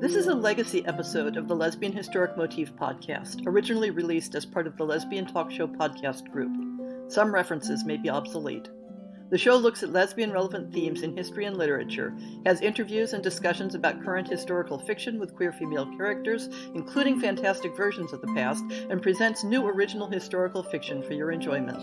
This is a legacy episode of the Lesbian Historic Motif podcast, originally released as part of the Lesbian Talk Show podcast group. Some references may be obsolete. The show looks at lesbian-relevant themes in history and literature, has interviews and discussions about current historical fiction with queer female characters, including fantastic versions of the past, and presents new original historical fiction for your enjoyment.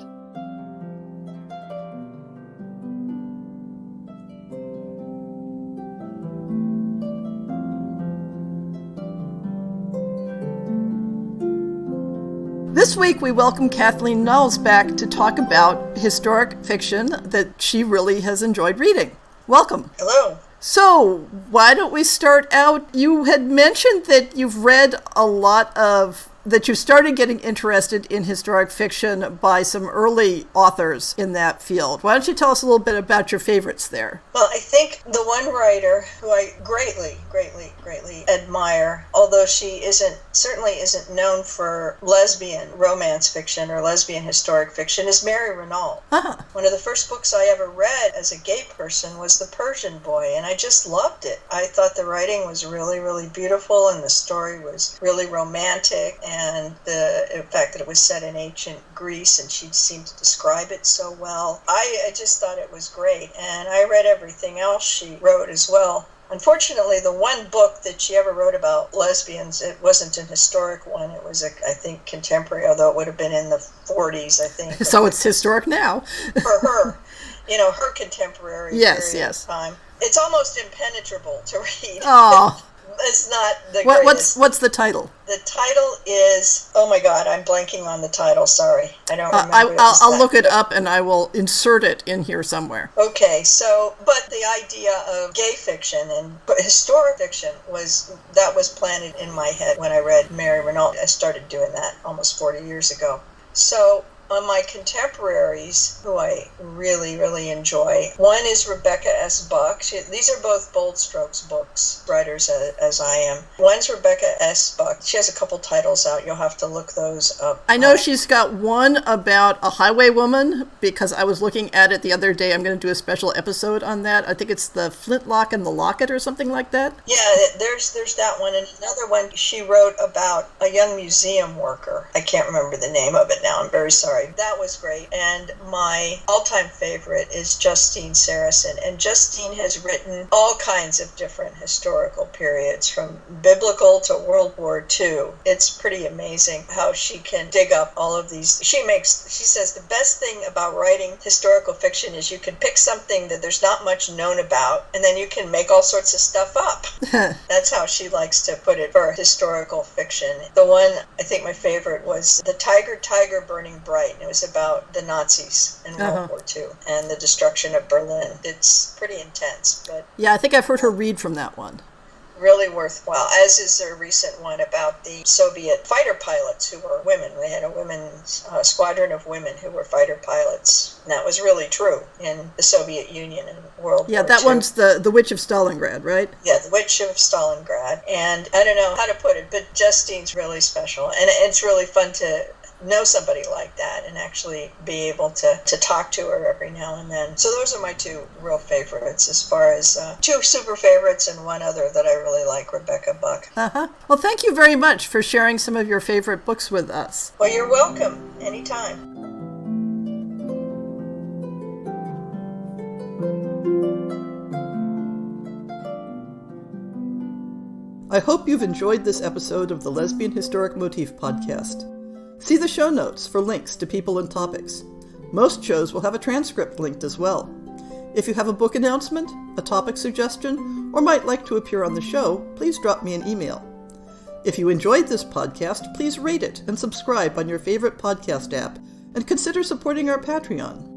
This week, we welcome Kathleen Knowles back to talk about historic fiction that she really has enjoyed reading. Welcome. Hello. So, why don't we start out? You had mentioned that you've read a lot of, that you started getting interested in historic fiction by some early authors in that field. Why don't you tell us a little bit about your favorites there? Well, I think the one writer who I greatly admire, although she certainly isn't known for lesbian romance fiction or lesbian historic fiction, is Mary Renault. Uh-huh. One of the first books I ever read as a gay person was The Persian Boy, and I just loved it. I thought the writing was really, really beautiful, and the story was really romantic, and the fact that it was set in ancient Greece, and she seemed to describe it so well. I just thought it was great, and I read everything else she wrote as well. Unfortunately, the one book that she ever wrote about lesbians, it wasn't an historic one. It was, I think, contemporary, although it would have been in the 40s, I think. So it's historic now. For her, her contemporary period of time. It's almost impenetrable to read. Oh. It's not the greatest. What's the title? The title is, oh my God, I'm blanking on the title, sorry. I don't remember. I'll look it up and I will insert it in here somewhere. Okay, but the idea of gay fiction and historic fiction was planted in my head when I read Mary Renault. I started doing that almost 40 years ago. So on my contemporaries, who I really, really enjoy, one is Rebecca S. Buck. These are both Bold Strokes books, writers as I am. One's Rebecca S. Buck. She has a couple titles out. You'll have to look those up. I know she's got one about a highway woman, because I was looking at it the other day. I'm going to do a special episode on that. I think it's The Flintlock and the Locket or something like that. Yeah, there's that one. And another one she wrote about a young museum worker. I can't remember the name of it now. I'm very sorry. That was great. And my all-time favorite is Justine Saracen. And Justine has written all kinds of different historical periods, from biblical to World War II. It's pretty amazing how she can dig up all of these. She says the best thing about writing historical fiction is you can pick something that there's not much known about, and then you can make all sorts of stuff up. That's how she likes to put it for historical fiction. The one, I think my favorite, was The Tiger Burning Bright. It was about the Nazis in World War II and the destruction of Berlin. It's pretty intense, but yeah, I think I've heard her read from that one. Really worthwhile, as is their recent one about the Soviet fighter pilots who were women. They had a squadron of women who were fighter pilots. And that was really true in the Soviet Union in World War II. Yeah, that one's the Witch of Stalingrad, right? Yeah, the Witch of Stalingrad. And I don't know how to put it, but Justine's really special. And it's really fun to know somebody like that and actually be able to talk to her every now and then. So those are my two real favorites, as far as two super favorites and one other that I really like, Rebecca Buck. Well, thank you very much for sharing some of your favorite books with us. Well, you're welcome. Anytime. I hope you've enjoyed this episode of the Lesbian Historic Motif podcast. See the show notes for links to people and topics. Most shows will have a transcript linked as well. If you have a book announcement, a topic suggestion, or might like to appear on the show, please drop me an email. If you enjoyed this podcast, please rate it and subscribe on your favorite podcast app, and consider supporting our Patreon.